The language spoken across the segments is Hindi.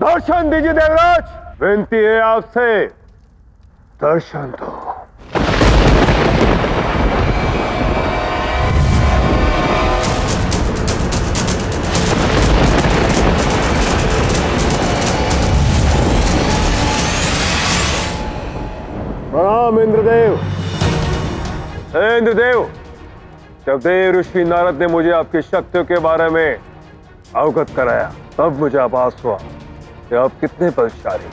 दर्शन दीजिए देवराज, विनती है आपसे, दर्शन दो। प्रणाम इंद्रदेव। इंद्रदेव, जब देव ऋषि नारद ने मुझे आपकी शक्तियों के बारे में अवगत कराया, तब मुझे आभास हुआ कि आप कितने बलशाली हैं।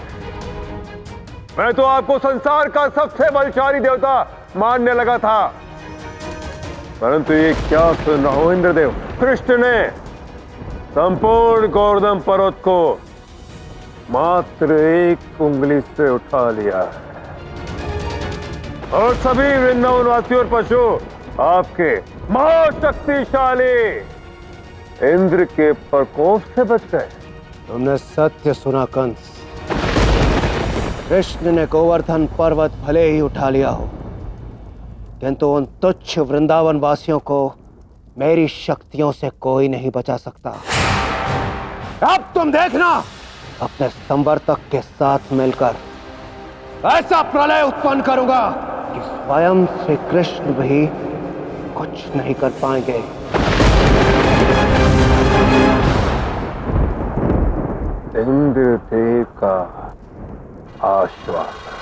मैं तो आपको संसार का सबसे बलशाली देवता मानने लगा था, परंतु ये क्या सुन रहा हूं इंद्रदेव, कृष्ण ने संपूर्ण गोवर्धन पर्वत को मात्र एक उंगली से उठा लिया है और सभी वृंदावन वासी और पशु आपके महाशक्तिशाली इंद्र के प्रकोप से बच गए। तुमने सत्य सुना कंस। कृष्ण ने गोवर्धन पर्वत भले ही उठा लिया हो, किंतु उन तुच्छ वृंदावन वासियों को मेरी शक्तियों से कोई नहीं बचा सकता। अब तुम देखना, अपने संवर्तक के साथ मिलकर ऐसा प्रलय उत्पन्न करूंगा कि स्वयं श्री कृष्ण भी कुछ नहीं कर पाएंगे। इंद्रदेव का आश्वासन,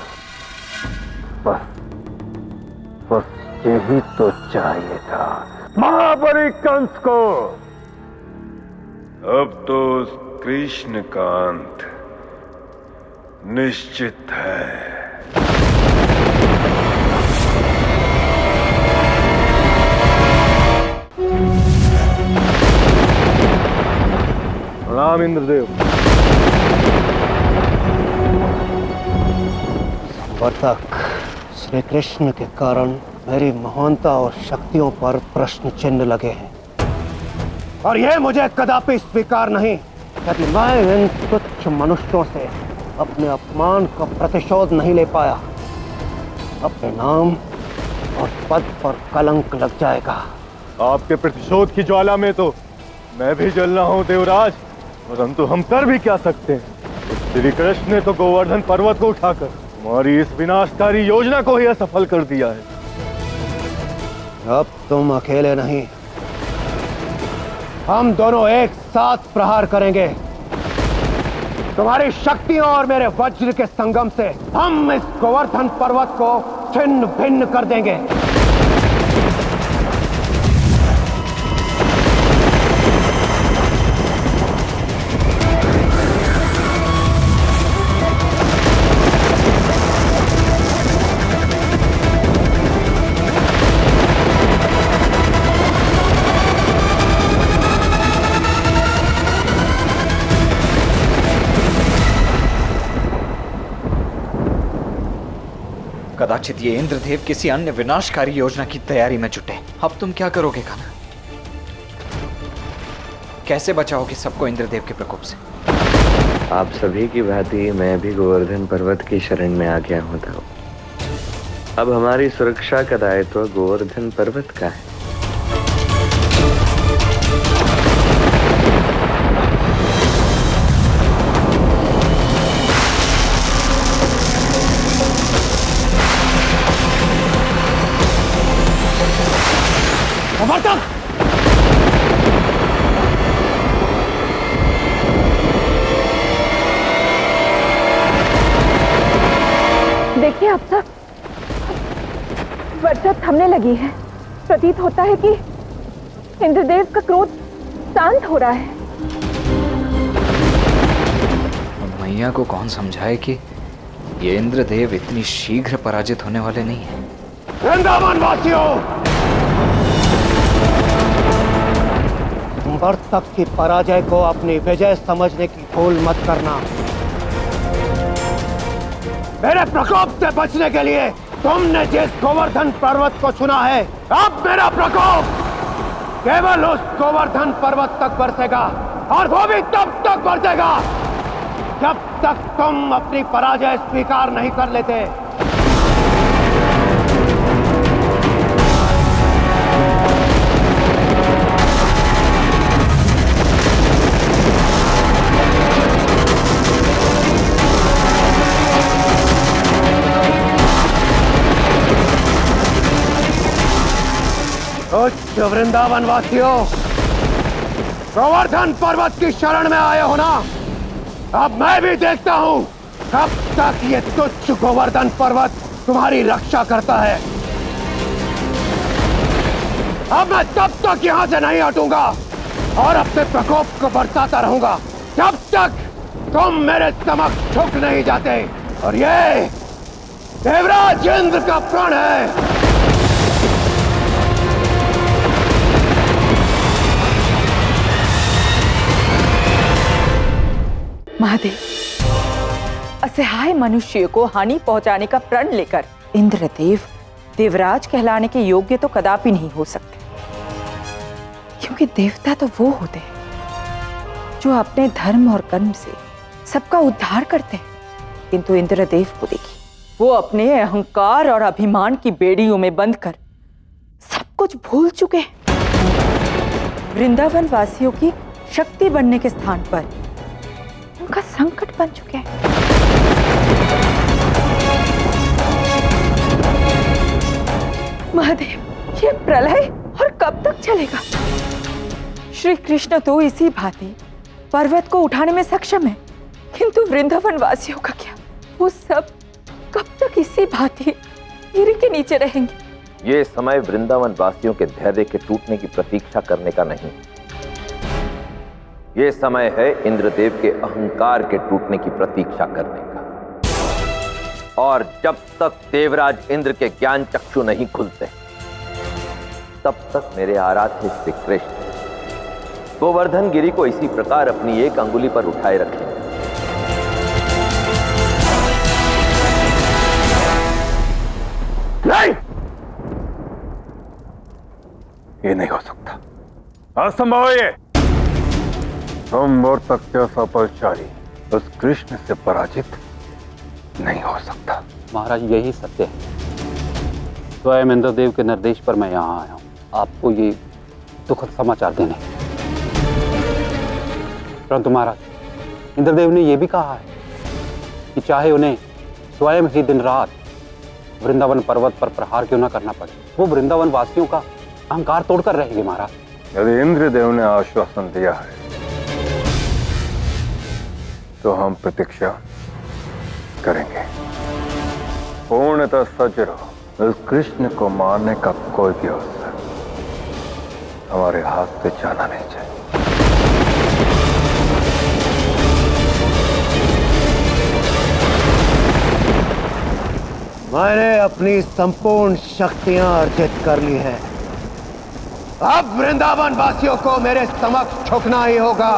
बस यही तो चाहिए था महाबली कंस को। अब तो कृष्ण का अंत निश्चित है। प्रणाम इंद्रदेव। संवर्तक, श्री कृष्ण के कारण मेरी महानता और शक्तियों पर प्रश्न चिन्ह लगे हैं, और यह मुझे कदापि स्वीकार नहीं। यदि मैं इन तुच्छ मनुष्यों से अपने अपमान का प्रतिशोध नहीं ले पाया, अपने नाम और पद पर कलंक लग जाएगा। आपके प्रतिशोध की ज्वाला में तो मैं भी जल रहा हूं देवराज, परंतु हम कर भी क्या सकते हैं। श्री कृष्ण ने तो गोवर्धन पर्वत को उठाकर हमारी इस विनाशकारी योजना को ही असफल कर दिया है। अब तुम अकेले नहीं, हम दोनों एक साथ प्रहार करेंगे। तुम्हारी शक्तियों और मेरे वज्र के संगम से हम इस गोवर्धन पर्वत को छिन्न भिन्न कर देंगे। कदाचित ये इंद्रदेव किसी अन्य विनाशकारी योजना की तैयारी में जुटे। अब तुम क्या करोगे कान्हा? कैसे बचाओगे सबको इंद्रदेव के प्रकोप से? आप सभी की भांति मैं भी गोवर्धन पर्वत की शरण में आ गया हूं था। अब हमारी सुरक्षा का दायित्व गोवर्धन पर्वत का है। देखिए आप सब, वर्षा थमने लगी है। प्रतीत होता है कि इंद्रदेव का क्रोध शांत हो रहा है। मैया को कौन समझाए कि ये इंद्रदेव इतनी शीघ्र पराजित होने वाले नहीं है। वृंदावन वासियों, संवर्तक की पराजय को अपनी विजय समझने की भूल मत करना। मेरे प्रकोप से बचने के लिए तुमने जिस गोवर्धन पर्वत को चुना है, अब मेरा प्रकोप केवल उस गोवर्धन पर्वत तक बरसेगा, और वो भी तब तक बरसेगा जब तक तुम अपनी पराजय स्वीकार नहीं कर लेते। तुच्छ वृंदावन वासियों, गोवर्धन पर्वत की शरण में आए हो ना? अब मैं भी देखता हूं कब तक ये तुच्छ गोवर्धन पर्वत तुम्हारी रक्षा करता है। अब मैं तब तक यहां से नहीं हटूंगा और अपने प्रकोप को बरसाता रहूंगा जब तक तुम मेरे समक्ष झुक नहीं जाते। और ये देवराज इंद्र का प्रण है। महादेव, असहाय मनुष्य को हानि पहुंचाने का प्रण लेकर इंद्रदेव देवराज कहलाने के योग्य तो कदापि नहीं हो सकते, क्योंकि देवता तो वो होते हैं जो अपने धर्म और कर्म से सबका उद्धार करते हैं। किंतु इंद्रदेव को देखिए, वो अपने अहंकार और अभिमान की बेड़ियों में बंद कर सब कुछ भूल चुके हैं। वृंदावन वासियों की शक्ति बनने के स्थान पर उनका संकट बन चुके हैं। महादेव, ये प्रलय और कब तक चलेगा? श्री कृष्ण तो इसी भांति पर्वत को उठाने में सक्षम है, किंतु वृंदावन वासियों का क्या? वो सब कब तक इसी भांति गिरी के नीचे रहेंगे? ये समय वृंदावन वासियों के धैर्य के टूटने की प्रतीक्षा करने का नहीं, ये समय है इंद्रदेव के अहंकार के टूटने की प्रतीक्षा करने का। और जब तक देवराज इंद्र के ज्ञान चक्षु नहीं खुलते, तब तक मेरे आराध्य श्री कृष्ण गोवर्धन गिरी को इसी प्रकार अपनी एक अंगुली पर उठाए रखेंगे। नहीं, ये नहीं हो सकता, असंभव है ये। तुम और तक जैसा बलशाली उस कृष्ण से पराजित नहीं हो सकता। महाराज, यही सत्य है। स्वयं इंद्रदेव के निर्देश पर मैं यहाँ आया हूँ आपको ये दुखद समाचार देने। परंतु महाराज, इंद्रदेव ने यह भी कहा है कि चाहे उन्हें स्वयं ही दिन रात वृंदावन पर्वत पर प्रहार क्यों न करना पड़े, वो वृंदावन वासियों का अहंकार तोड़कर रहेंगे। महाराज, यदि इंद्रदेव ने आश्वासन दिया है तो हम प्रतीक्षा करेंगे। पूर्णतः सच रहो, उस कृष्ण को मारने का कोई भी अवसर हमारे हाथ से जाना नहीं चाहिए। मैंने अपनी संपूर्ण शक्तियां अर्जित कर ली हैं। अब वृंदावन वासियों को मेरे समक्ष झुकना ही होगा।